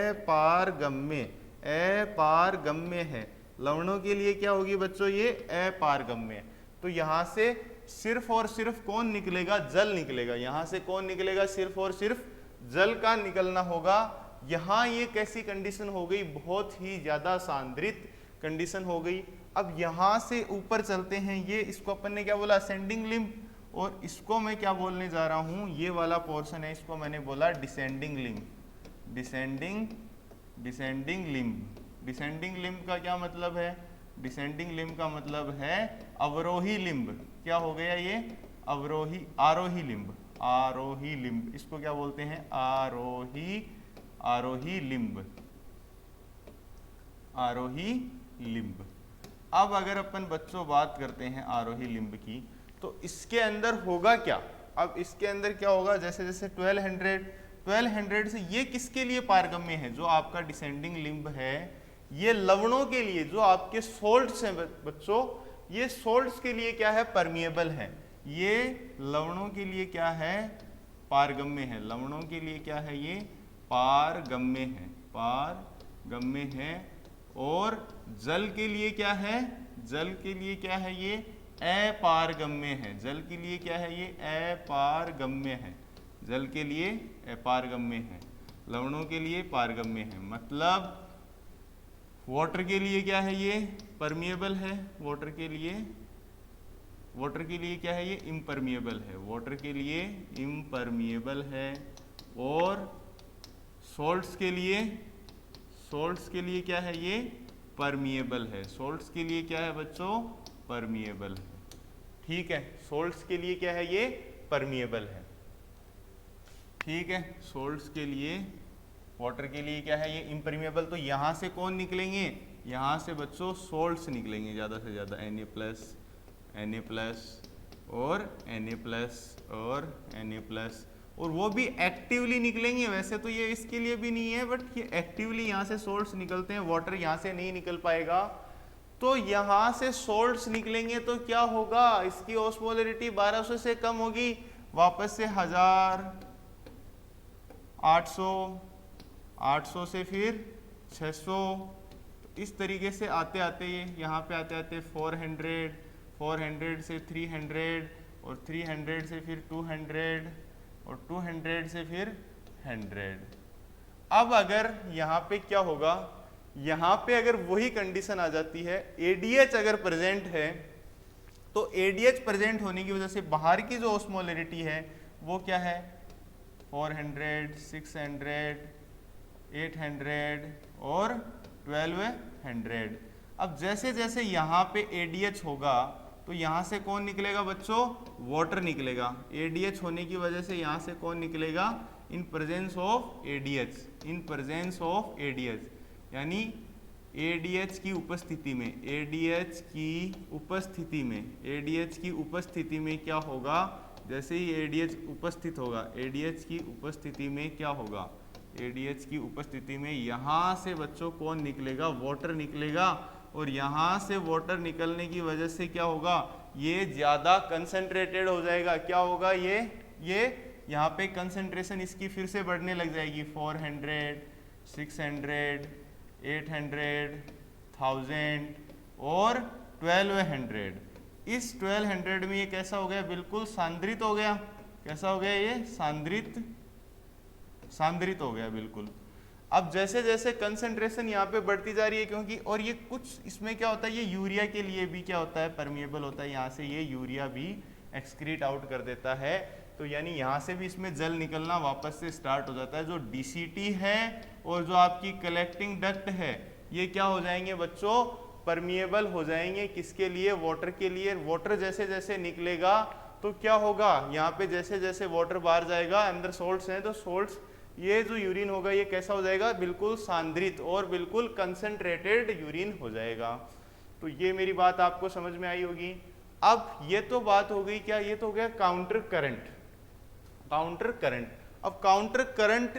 अपारगम्य, अपारगम्य है। लवणों के लिए क्या होगी बच्चों, ये अपारगम्य। तो यहाँ से सिर्फ और सिर्फ कौन निकलेगा, जल निकलेगा। यहाँ से कौन निकलेगा, सिर्फ और सिर्फ जल का निकलना होगा। यहाँ ये कैसी कंडीशन हो गई, बहुत ही ज्यादा सांद्रित कंडीशन हो गई। अब यहाँ से ऊपर चलते हैं, ये इसको अपन ने क्या बोला, असेंडिंग लिम्ब, और इसको मैं क्या बोलने जा रहा हूँ, ये वाला पोर्शन है, इसको मैंने बोला descending limb, descending limb. Descending limb का क्या मतलब है, डिसेंडिंग लिम्ब का मतलब है अवरोही लिम्ब। क्या हो गया ये, अवरोही, आरोही लिम्ब, आरोही लिम्ब। इसको क्या बोलते हैं, आरोही, आरोही लिम्ब, आरोही लिम्ब। अब अगर अपन बच्चों बात करते हैं आरोही लिम्ब की, तो इसके अंदर होगा क्या, अब इसके अंदर क्या होगा, जैसे जैसे 1200 से ये किसके लिए पारगम्य है, जो आपका डिसेंडिंग लिम्ब है, ये लवणों के लिए, जो आपके सोल्ट्स हैं बच्चों, ये सोल्ट्स के लिए क्या है, परमिएबल है। ये लवणों के लिए क्या है, पारगम्य है। लवणों के लिए क्या है, ये पारगम्य है, पारगम्य है। और जल के लिए क्या है, जल के लिए क्या है, ये अपारगम्य है। जल के लिए क्या है, ये अपारगम्य है। जल के लिए अपारगम्य है, लवणों के लिए पारगम्य है। मतलब वाटर के लिए क्या है, ये परमिएबल है, वाटर के लिए, वाटर के लिए क्या है, ये इम्परमिएबल है, वाटर के लिए इम्परमिएबल है। और सॉल्ट्स के लिए, सॉल्ट्स के लिए क्या है, ये परमिएबल है। सॉल्ट्स के लिए क्या है बच्चों, परमिएबल है। ठीक है, सॉल्ट्स के लिए क्या है, ये परमिएबल है। ठीक है, सॉल्ट्स के लिए, वाटर के लिए क्या है, ये इम्परमिएबल। तो यहाँ से कौन निकलेंगे, यहाँ से बच्चों सॉल्ट्स निकलेंगे ज़्यादा से ज़्यादा, Na+ और Na+ और Na+, और वो भी एक्टिवली निकलेंगे। वैसे तो ये इसके लिए भी नहीं है, बट ये एक्टिवली यहाँ से सॉल्ट्स निकलते हैं, वाटर यहाँ से नहीं निकल पाएगा। तो यहाँ से सॉल्ट्स निकलेंगे तो क्या होगा, इसकी ऑस्मोलैरिटी 1200 से कम होगी, वापस से 1000, 800, 800 से फिर 600, इस तरीके से आते आते ये यहाँ पे आते आते 400, 400 से 300, और 300 से फिर 200, और 200 से फिर 100। अब अगर यहाँ पे क्या होगा, यहाँ पे अगर वही कंडीशन आ जाती है, ADH अगर प्रेजेंट है, तो एडीएच प्रेजेंट होने की वजह से बाहर की जो ऑस्मोलरिटी है वो क्या है, 400, 600, 800 और 1200। अब जैसे जैसे यहाँ पे ADH होगा तो यहाँ से कौन निकलेगा बच्चों, वाटर निकलेगा। ADH होने की वजह से यहाँ से कौन निकलेगा, in presence of ADH, in presence of ADH, यानी ADH की उपस्थिति में, ADH की उपस्थिति में, ADH की उपस्थिति में क्या होगा, जैसे ही ADH उपस्थित होगा, ADH की उपस्थिति में क्या होगा, ADH की उपस्थिति में यहाँ से बच्चों कौन निकलेगा, वाटर निकलेगा। और यहाँ से वाटर निकलने की वजह से क्या होगा, ये ज़्यादा कंसंट्रेटेड हो जाएगा। क्या होगा, ये यहाँ पे कंसंट्रेशन इसकी फिर से बढ़ने लग जाएगी, 400, 600, 800, 1000 और 1200। इस 1200 में ये कैसा हो गया, बिल्कुल सांद्रित हो गया। कैसा हो गया, ये सांद्रित हो गया बिल्कुल। अब जैसे जैसे कंसंट्रेशन यहाँ पे बढ़ती जा रही है, क्योंकि और ये कुछ इसमें क्या होता है, ये यूरिया के लिए भी क्या होता है, परमिएबल होता है, यहाँ से ये यूरिया भी एक्सक्रीट आउट कर देता है। तो यानी यहाँ से भी इसमें जल निकलना वापस से स्टार्ट हो जाता है। जो DCT है और जो आपकी कलेक्टिंग डक्ट है, ये क्या हो जाएंगे बच्चों, परमिएबल हो जाएंगे। किसके लिए, वाटर के लिए। वाटर जैसे जैसे निकलेगा तो क्या होगा, यहाँ पे जैसे जैसे वाटर बाहर जाएगा, अंदर सोल्ट्स हैं तो सोल्ट्स, ये जो यूरिन होगा ये कैसा हो जाएगा, बिल्कुल सांद्रित और बिल्कुल कंसंट्रेटेड यूरिन हो जाएगा। तो ये मेरी बात आपको समझ में आई होगी। अब ये तो बात हो गई क्या, ये तो हो गया काउंटर करंट। काउंटर करंट, अब काउंटर करंट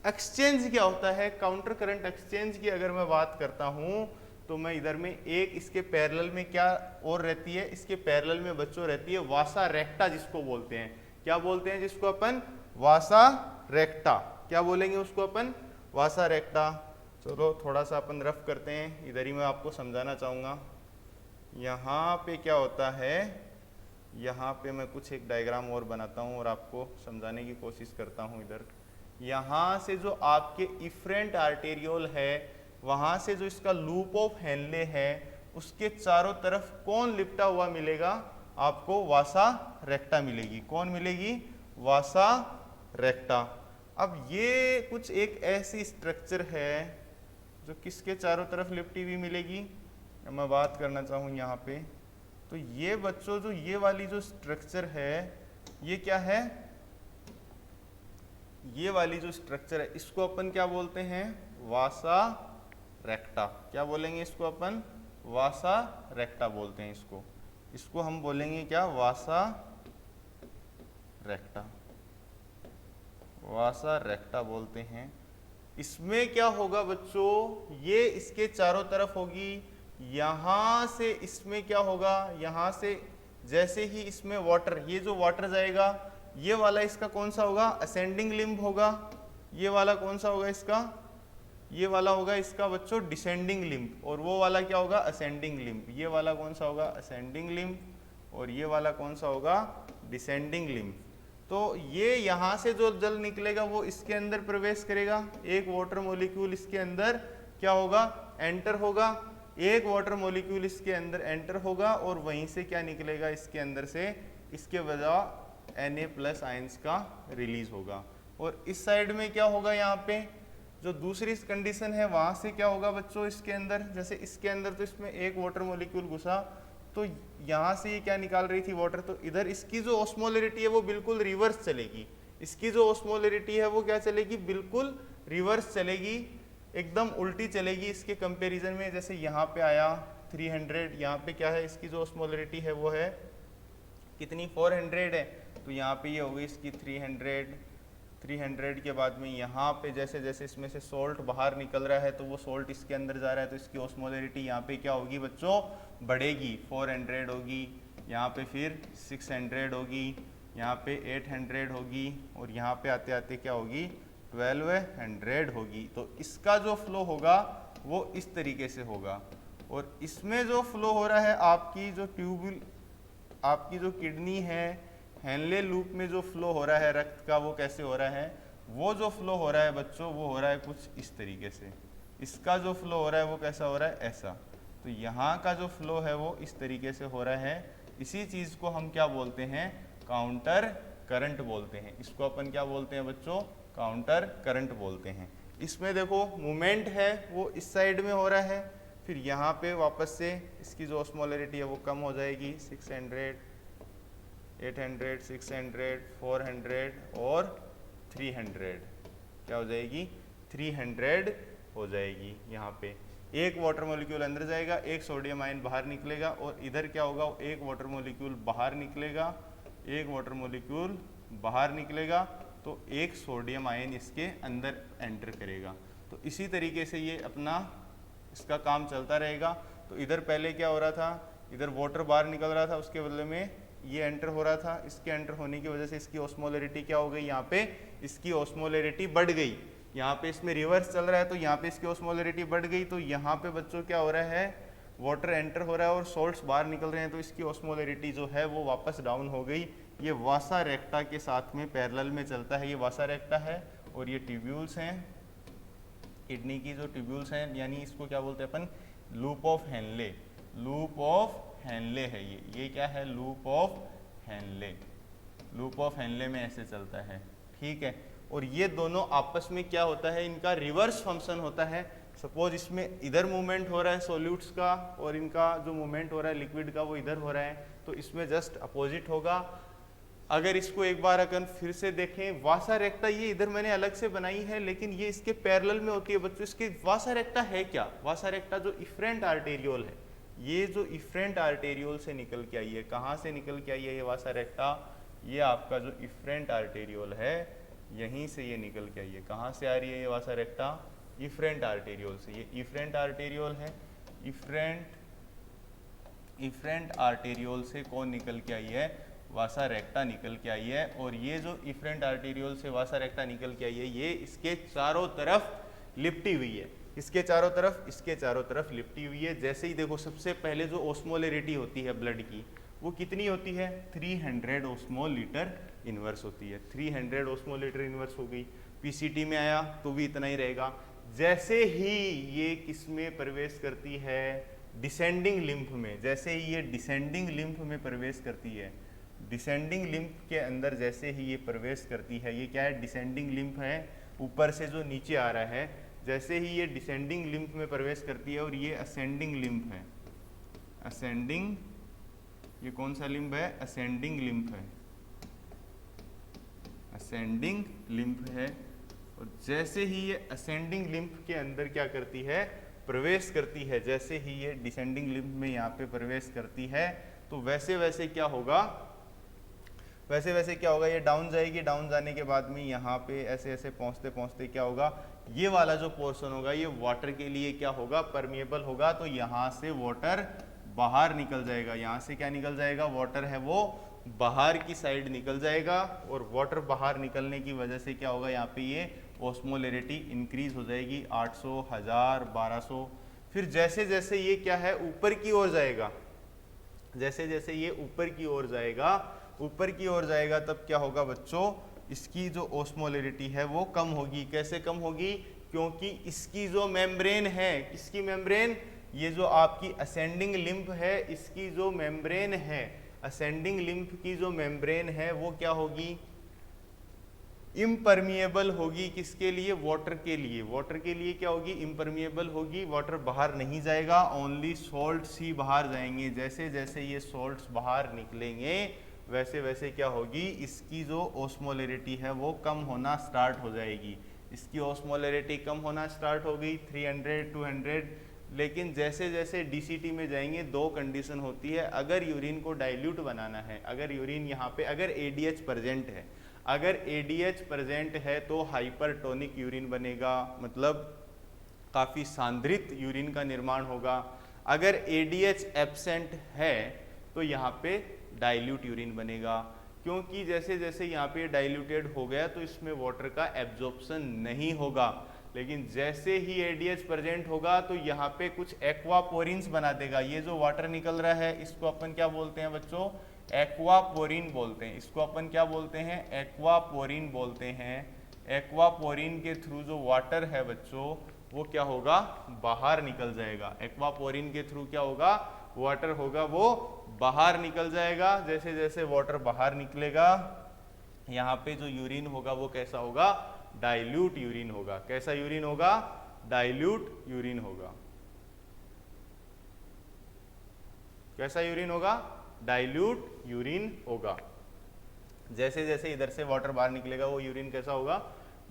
एक्सचेंज क्या होता है। काउंटर करंट एक्सचेंज की अगर मैं बात करता हूं तो मैं इधर में एक इसके पैरेलल में क्या और रहती है, इसके पैरेलल में बच्चों रहती है वासा रेक्टा, जिसको बोलते हैं, क्या बोलते हैं जिसको अपन, वासा रेक्टा। क्या बोलेंगे उसको अपन, वासा रेक्टा। चलो थोड़ा सा अपन रफ करते हैं, इधर ही मैं आपको समझाना चाहूँगा। यहाँ पे क्या होता है, यहाँ पे मैं कुछ एक डायग्राम और बनाता हूँ और आपको समझाने की कोशिश करता हूँ। इधर यहाँ से जो आपके इफरेंट आर्टेरियोल है, वहाँ से जो इसका लूप ऑफ हेनले है, उसके चारों तरफ कौन लिपटा हुआ मिलेगा आपको, वासा रेक्टा मिलेगी। कौन मिलेगी, वासा रेक्टा। अब ये कुछ एक ऐसी स्ट्रक्चर है जो किसके चारों तरफ लिपटी हुई मिलेगी, मैं बात करना चाहूँ यहाँ पे। तो ये बच्चों जो ये वाली जो स्ट्रक्चर है, ये क्या है, ये वाली जो स्ट्रक्चर है इसको अपन क्या बोलते हैं, वासा रेक्टा। क्या बोलेंगे इसको अपन, वासा रेक्टा बोलते हैं इसको। इसको हम बोलेंगे क्या, वासा रेक्टा, वासा रेक्टा बोलते हैं। इसमें क्या होगा बच्चों, ये इसके चारों तरफ होगी। यहाँ से इसमें क्या होगा, यहाँ से जैसे ही इसमें वाटर, ये जो वाटर जाएगा, ये वाला इसका कौन सा होगा, असेंडिंग लिम्ब होगा। ये वाला कौन सा होगा इसका, ये वाला होगा इसका बच्चों डिसेंडिंग लिम्ब। और वो वाला क्या होगा, असेंडिंग लिम्ब। ये वाला कौन सा होगा, असेंडिंग लिम्ब, और ये वाला कौन सा होगा, डिसेंडिंग लिम्ब। तो ये यहाँ से जो जल निकलेगा वो इसके अंदर प्रवेश करेगा। एक वाटर मॉलिक्यूल इसके अंदर क्या होगा, एंटर होगा। एक वाटर मॉलिक्यूल इसके अंदर एंटर होगा और वहीं से क्या निकलेगा, इसके अंदर से इसके वजह Na+ आयंस का रिलीज होगा। और इस साइड में क्या होगा, यहाँ पे जो दूसरी कंडीशन है वहाँ से क्या होगा बच्चों, इसके अंदर जैसे इसके अंदर तो इसमें एक वाटर मॉलिक्यूल घुसा, तो यहाँ से ये क्या निकाल रही थी, वाटर। तो इधर इसकी जो ऑस्मोलरिटी है वो बिल्कुल रिवर्स चलेगी। इसकी जो ऑस्मोलरिटी है वो क्या चलेगी, बिल्कुल रिवर्स चलेगी, एकदम उल्टी चलेगी इसके कंपैरिजन में। जैसे यहाँ पे आया 300, यहाँ पे क्या है, इसकी जो ऑस्मोलरिटी है वो है कितनी, 400 है। तो यहाँ पे ये हो गई इसकी 300 के बाद में यहाँ पे जैसे जैसे इसमें से सोल्ट बाहर निकल रहा है तो वो सोल्ट इसके अंदर जा रहा है, तो इसकी ऑस्मोलरिटी यहाँ पे क्या होगी बच्चों, बढ़ेगी। 400 होगी, यहाँ पे फिर 600 होगी, यहाँ पे 800 होगी, और यहाँ पे आते आते क्या होगी, 1200 होगी। तो इसका जो फ्लो होगा वो इस तरीके से होगा। और इसमें जो फ्लो हो रहा है, आपकी जो ट्यूब्यूल, आपकी जो किडनी है, हेनले लूप में जो फ्लो हो रहा है रक्त का, वो कैसे हो रहा है, वो जो फ्लो हो रहा है बच्चों वो हो रहा है कुछ इस तरीके से। इसका जो फ्लो हो रहा है वो कैसा हो रहा है, ऐसा। तो यहाँ का जो फ्लो है वो इस तरीके से हो रहा है। इसी चीज को हम क्या बोलते हैं, काउंटर करंट बोलते हैं। इसको अपन क्या बोलते हैं बच्चों, काउंटर करंट बोलते हैं। इसमें देखो मूवमेंट है वो इस साइड में हो रहा है, फिर यहाँ पे वापस से इसकी जो ऑस्मोलरिटी है वो कम हो जाएगी, 600, 800, 600, 400 और 300 क्या हो जाएगी, 300 हो जाएगी। यहाँ पे एक वाटर मॉलिक्यूल अंदर जाएगा, एक सोडियम आयन बाहर निकलेगा, और इधर क्या होगा, एक वाटर मॉलिक्यूल बाहर निकलेगा, एक वाटर मॉलिक्यूल बाहर निकलेगा, तो एक सोडियम आयन इसके अंदर एंटर करेगा। तो इसी तरीके से ये अपना इसका काम चलता रहेगा। तो इधर पहले क्या हो रहा था, इधर वाटर बाहर निकल रहा था, उसके बदले में ये एंटर हो रहा था। इसके एंटर होने की वजह से इसकी ऑस्मोलरिटी क्या हो गई, यहाँ पे इसकी ऑस्मोलरिटी बढ़ गई। यहाँ पे इसमें रिवर्स चल रहा है तो यहाँ पे इसकी ऑस्मोलरिटी बढ़ गई। तो यहाँ पे बच्चों क्या हो रहा है, वाटर एंटर हो रहा है और सॉल्ट्स बाहर निकल रहे हैं, तो इसकी ऑस्मोलरिटी जो है वो वापस डाउन हो गई। ये वासा रेक्टा के साथ में पैरेलल में चलता है। ये वासा रेक्टा है और ये ट्यूब्यूल्स हैं, किडनी की जो ट्यूब्यूल्स हैं, यानी इसको क्या बोलते हैं अपन, loop of Henle. Loop of Henle है ये क्या है, loop of Henle. Loop of Henle में ऐसे चलता है, ठीक है। और ये दोनों आपस में क्या होता है, इनका रिवर्स फंक्शन होता है। सपोज इसमें इधर मूवमेंट हो रहा है सॉल्यूट्स का, और इनका जो मूवमेंट हो रहा है लिक्विड का वो इधर हो रहा है, तो इसमें जस्ट अपोजिट होगा। अगर इसको एक बार अगर फिर से देखें, वासा रेक्टा ये इधर मैंने अलग से बनाई है, लेकिन ये इसके पैरेलल में होती है बच्चों। इसके वासा रेक्टा है क्या, वासा रेक्टा जो इफरेंट आर्टेरियोल है, ये जो इफरेंट आर्टेरियोल से निकल के आई है, कहाँ से निकल के आई है ये वासा रेक्टा, ये आपका जो इफरेंट आर्टेरियोल है यहीं से ये निकल के आई है। कहाँ से आ रही है ये वासा रेक्टा, इफरेंट आर्टेरियोल से। ये इफरेंट आर्टेरियोल है, इफरेंट आर्टेरियोल से कौन निकल के आई है, वासा रेक्टा निकल के आई है। और ये जो इफरेंट आर्टेरियोल से वासा रेक्टा निकल के आई है, ये इसके चारों तरफ लिपटी हुई है, इसके चारों तरफ, इसके चारों तरफ लिपटी हुई है। जैसे ही देखो, सबसे पहले जो ऑस्मोलरिटी होती है ब्लड की वो कितनी होती है, 300 ऑस्मोलीटर इनवर्स होती है। 300 ऑस्मोलीटर इनवर्स हो गई। पीसीटी में आया तो भी इतना ही रहेगा। जैसे ही ये किस में प्रवेश करती है, डिसेंडिंग लिम्फ में, जैसे ही ये डिसेंडिंग लिम्फ में प्रवेश करती है, डिसेंडिंग लिम्फ के अंदर जैसे ही ये प्रवेश करती है, ये क्या है, डिसेंडिंग लिम्फ है, ऊपर से जो नीचे आ रहा है, जैसे ही ये डिसेंडिंग लिम्फ में प्रवेश करती है, और ये असेंडिंग लिम्फ है, असेंडिंग, ये कौन सा लिम्फ है, असेंडिंग लिम्फ है, असेंडिंग लिम्फ है। और जैसे ही ये असेंडिंग लिम्फ के अंदर क्या करती है, प्रवेश करती है, जैसे ही ये डिसेंडिंग लिम्फ में यहाँ पे प्रवेश करती है, तो वैसे वैसे क्या होगा, वैसे वैसे क्या होगा, ये डाउन जाएगी। डाउन जाने के बाद में यहाँ पे ऐसे ऐसे पहुँचते पहुँचते क्या होगा, ये वाला जो पोर्शन होगा ये वाटर के लिए क्या होगा, परमिएबल होगा। तो यहाँ से वाटर बाहर निकल जाएगा, यहाँ से क्या निकल जाएगा, वाटर है वो बाहर की साइड निकल जाएगा। और वाटर बाहर निकलने की वजह से क्या होगा, यहाँ पे ये ऑस्मोलरिटी इंक्रीज हो जाएगी, 800, 1000, 1200। फिर जैसे जैसे ये क्या है, ऊपर की ओर जाएगा, जैसे जैसे ये ऊपर की ओर जाएगा, ऊपर की ओर जाएगा, तब क्या होगा बच्चों, इसकी जो ऑस्मोलरिटी है वो कम होगी। कैसे कम होगी, क्योंकि इसकी जो मेम्ब्रेन है, किसकी मेम्ब्रेन, ये जो आपकी असेंडिंग लिम्फ है, इसकी जो मेम्ब्रेन है, असेंडिंग लिम्फ की जो मेम्ब्रेन है वो क्या होगी, इम्परमिएबल होगी। किसके लिए, वाटर के लिए। वाटर के लिए क्या होगी, इम्परमिएबल होगी, वाटर बाहर नहीं जाएगा, ओनली सॉल्ट्स ही बाहर जाएंगे। जैसे जैसे ये सॉल्ट्स बाहर निकलेंगे, वैसे वैसे क्या होगी, इसकी जो ऑस्मोलरिटी है वो कम होना स्टार्ट हो जाएगी। इसकी ऑस्मोलरिटी कम होना स्टार्ट हो गई, 300, 200। लेकिन जैसे जैसे डीसीटी में जाएंगे, दो कंडीशन होती है। अगर यूरिन को डाइल्यूट बनाना है, अगर यूरिन यहाँ पे अगर एडीएच प्रेजेंट है, अगर एडीएच प्रेजेंट है तो हाइपरटोनिक यूरिन बनेगा, मतलब काफ़ी सांद्रित यूरिन का निर्माण होगा। अगर एडीएच एब्सेंट है तो यहाँ पे डाइल्यूट यूरिन बनेगा, क्योंकि जैसे जैसे यहाँ पे डाइल्यूटेड हो गया तो इसमें वाटर का एब्जॉर्प्शन नहीं होगा। लेकिन जैसे ही एडीएच प्रेजेंट होगा तो यहाँ पे कुछ एक्वापोरिन्स बना देगा। ये जो वाटर निकल रहा है इसको अपन क्या बोलते हैं बच्चों, एक्वापोरिन बोलते हैं। इसको अपन क्या बोलते हैं, एक्वापोरिन बोलते हैं। एक्वापोरिन के थ्रू जो वाटर है बच्चों वो क्या होगा, बाहर निकल जाएगा। एक्वापोरिन के थ्रू क्या होगा, वाटर होगा वो बाहर निकल जाएगा। जैसे जैसे वाटर बाहर निकलेगा यहाँ पे जो यूरिन होगा वो कैसा होगा, डाइल्यूट यूरिन होगा। कैसा यूरिन होगा, डाइल्यूट यूरिन होगा। कैसा यूरिन होगा, डाइल्यूट यूरिन होगा। जैसे जैसे इधर से वाटर बाहर निकलेगा वो यूरिन कैसा होगा,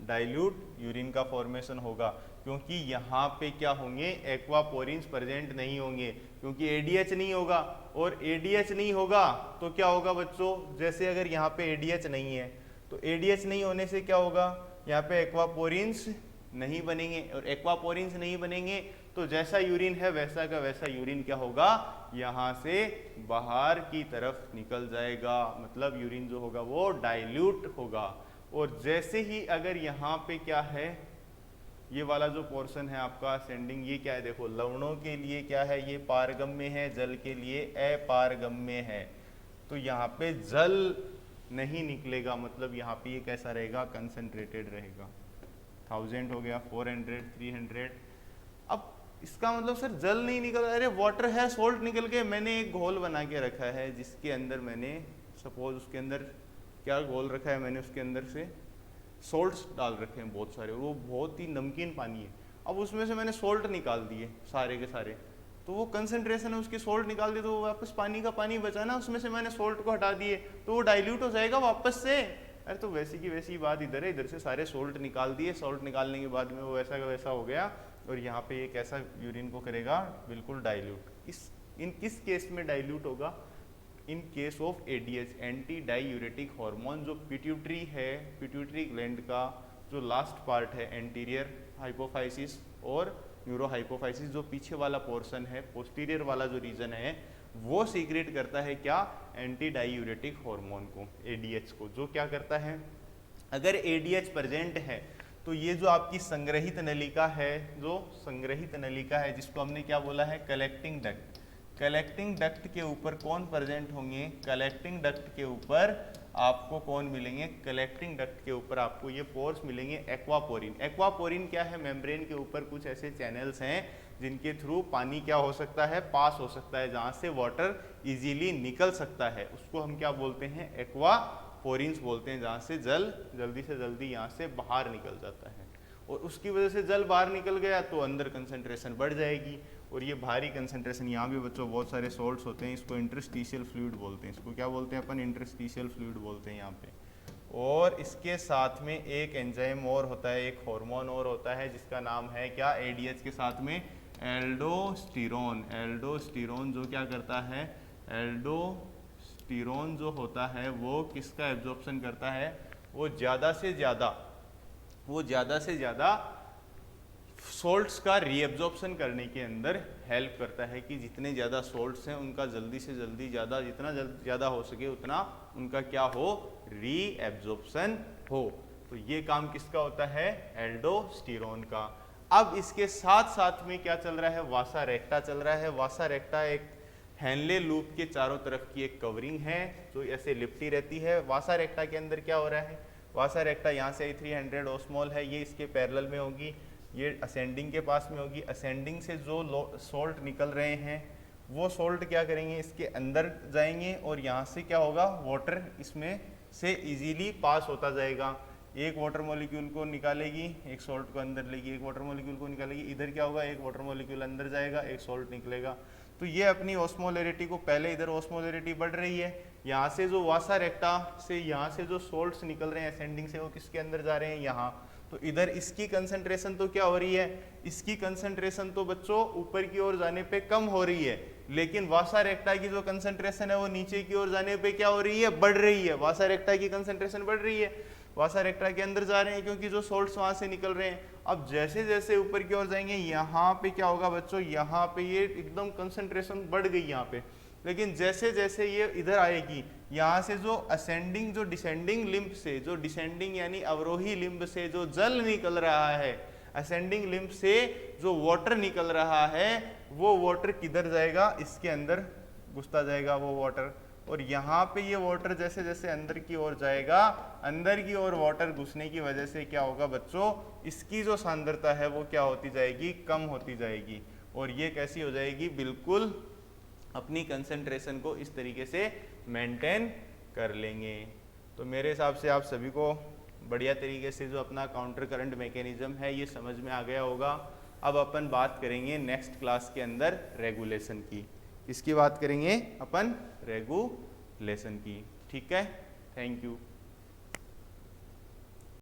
डाइल्यूट यूरिन का फॉर्मेशन होगा। क्योंकि यहाँ पे क्या होंगे, एक्वापोरिन्स प्रेजेंट नहीं होंगे, क्योंकि एडीएच नहीं होगा। और एडीएच नहीं होगा तो क्या होगा बच्चों, जैसे अगर यहाँ पे एडीएच नहीं है तो एडीएच नहीं होने से क्या होगा, यहाँ पे एक्वापोरिन्स नहीं बनेंगे। और एक्वापोरिन्स नहीं बनेंगे तो जैसा यूरिन है वैसा का वैसा यूरिन क्या होगा, यहाँ से बाहर की तरफ निकल जाएगा। मतलब यूरिन जो होगा वो डाइल्यूट होगा। और जैसे ही अगर यहाँ पे क्या है, ये वाला जो पोर्शन है आपका असेंडिंग, ये क्या है देखो, लवणों के लिए क्या है, ये पारगम्य है, जल के लिए अपारगम्य है। तो यहाँ पे जल नहीं निकलेगा, मतलब यहाँ पे ये कैसा रहेगा, कंसंट्रेटेड रहेगा। 1000 हो गया, 400, 300। अब इसका मतलब सर जल नहीं निकल, अरे वाटर है, सोल्ट निकल के, मैंने एक घोल बना के रखा है जिसके अंदर मैंने सपोज उसके अंदर क्या घोल रखा है, मैंने उसके अंदर से सोल्ट्स डाल रखे हैं बहुत सारे, वो बहुत ही नमकीन पानी है। अब उसमें से मैंने सोल्ट निकाल दिए सारे के सारे, तो वो कंसंट्रेशन है उसकी, सोल्ट निकाल दिए तो वो वापस पानी का पानी बचा ना, उसमें से मैंने सोल्ट को हटा दिए तो वो डाइल्यूट हो जाएगा वापस से। अरे तो वैसी की वैसी बात इधर है, इधर से सारे सोल्ट निकाल दिए, सोल्ट निकालने के बाद में वो वैसा का वैसा हो गया। और यहाँ पे ये कैसा यूरिन को करेगा, बिल्कुल डाइल्यूट। किस केस में डाइल्यूट होगा, in case of ADH, anti diuretic hormone. जो पिट्यूटरी है, पिट्यूटरी ग्लैंड का जो लास्ट पार्ट है, एंटीरियर हाइपोफाइसिस और न्यूरोहाइपोफाइसिस, जो पीछे वाला पोर्शन है, पोस्टीरियर वाला जो रीजन है, वो सीक्रेट करता है क्या, एंटी डाइयूरेटिक हार्मोन को, एडीएच को। जो क्या करता है, अगर एडीएच प्रेजेंट है तो ये जो आपकी संग्रहित नलिका है, जो संग्रहित नलिका है जिसको हमने क्या बोला है, कलेक्टिंग डक्ट। कलेक्टिंग डक्ट के ऊपर कौन प्रेजेंट होंगे, कलेक्टिंग डक्ट के ऊपर आपको कौन मिलेंगे, कलेक्टिंग डक्ट के ऊपर आपको ये पोर्स मिलेंगे एक्वापोरिन। एक्वापोरिन क्या है, मेम्ब्रेन के ऊपर कुछ ऐसे चैनल्स हैं जिनके थ्रू पानी क्या हो सकता है, पास हो सकता है, जहाँ से वाटर इजीली निकल सकता है, उसको हम क्या बोलते हैं, एक्वापोरिन्स बोलते हैं, जहाँ से जल जल्दी से जल्दी यहाँ से बाहर निकल जाता है। और उसकी वजह से जल बाहर निकल गया तो अंदर कंसंट्रेशन बढ़ जाएगी। और ये भारी कंसंट्रेशन, यहाँ भी बच्चों बहुत सारे सॉल्ट्स होते हैं, इसको इंटरस्टिशियल फ्लूइड बोलते हैं। इसको क्या बोलते हैं अपन, इंटरस्टिशियल फ्लूइड बोलते हैं यहाँ पे। और इसके साथ में एक एंजाइम और होता है, एक हार्मोन और होता है जिसका नाम है क्या, एडीएच के साथ में एल्डोस्टेरोन। एल्डोस्टेरोन जो क्या करता है, एल्डोस्टेरोन जो होता है वो किसका एब्जॉर्प्शन करता है, वो ज़्यादा से ज़्यादा सोल्ट्स का रीएब्जॉर्प्शन करने के अंदर हेल्प करता है, कि जितने ज़्यादा सोल्ट्स हैं उनका जल्दी से जल्दी ज़्यादा, जितना ज़्यादा हो सके उतना उनका क्या हो, रीएब्जॉर्प्शन हो। तो ये काम किसका होता है, एल्डोस्टेरोन का। अब इसके साथ साथ में क्या चल रहा है, वासा रेक्टा चल रहा है। वासा रेक्टा एक हेनले लूप के चारों तरफ की एक कवरिंग है जो ऐसे लिपटी रहती है। वासा रेक्टा के अंदर क्या हो रहा है, वासा रेक्टा यहाँ से 300 ओस्मोल है, ये इसके पैरेलल में होगी, ये असेंडिंग के पास में होगी। असेंडिंग से जो सोल्ट निकल रहे हैं वो सोल्ट क्या करेंगे, इसके अंदर जाएंगे और यहाँ से क्या होगा, वाटर इसमें से इजीली पास होता जाएगा। एक वाटर मॉलिक्यूल को निकालेगी, एक सॉल्ट को अंदर लेगी, एक वाटर मॉलिक्यूल को निकालेगी, इधर क्या होगा, एक वाटर मॉलिक्यूल अंदर जाएगा, एक सॉल्ट निकलेगा। तो ये अपनी ऑस्मोलैरिटी को, पहले इधर ऑस्मोलैरिटी बढ़ रही है, यहाँ से जो वासा रेक्टा से यहाँ से जो सोल्ट्स निकल रहे हैं असेंडिंग से, वो किसके अंदर जा रहे हैं, यहाँ। तो इधर इसकी कंसंट्रेशन तो क्या हो रही है, इसकी कंसंट्रेशन तो बच्चों ऊपर की ओर जाने पे कम हो रही है, लेकिन वासा रेक्टा की जो कंसंट्रेशन है वो नीचे की ओर जाने पे क्या हो रही है, बढ़ रही है। वासा रेक्टा की कंसंट्रेशन बढ़ रही है, वासा रेक्टा के अंदर जा रहे हैं क्योंकि जो सोल्ट्स वहां से निकल रहे हैं। अब जैसे जैसे ऊपर की ओर जाएंगे, यहाँ पे क्या होगा बच्चों, यहाँ पे ये एकदम कंसंट्रेशन बढ़ गई यहाँ पे, लेकिन जैसे जैसे ये इधर आएगी, यहाँ से जो असेंडिंग, जो डिसेंडिंग लिम्ब से, जो डिसेंडिंग यानी अवरोही लिम्ब से जो जल निकल रहा है, असेंडिंग लिम्ब से जो वाटर निकल रहा है, वो वाटर किधर जाएगा, इसके अंदर घुसता जाएगा वो वाटर। और यहाँ पे ये वाटर जैसे जैसे अंदर की ओर जाएगा, अंदर की ओर वाटर घुसने की वजह से क्या होगा बच्चों, इसकी जो सांद्रता है वो क्या होती जाएगी, कम होती जाएगी। और ये कैसी हो जाएगी, बिल्कुल अपनी कंसंट्रेशन को इस तरीके से मेंटेन कर लेंगे। तो मेरे हिसाब से आप सभी को बढ़िया तरीके से जो अपना काउंटर करंट मैकेनिज्म है ये समझ में आ गया होगा। अब अपन बात करेंगे नेक्स्ट क्लास के अंदर रेगुलेशन की। किसकी बात करेंगे अपन? रेगुलेशन की। ठीक है, थैंक यू।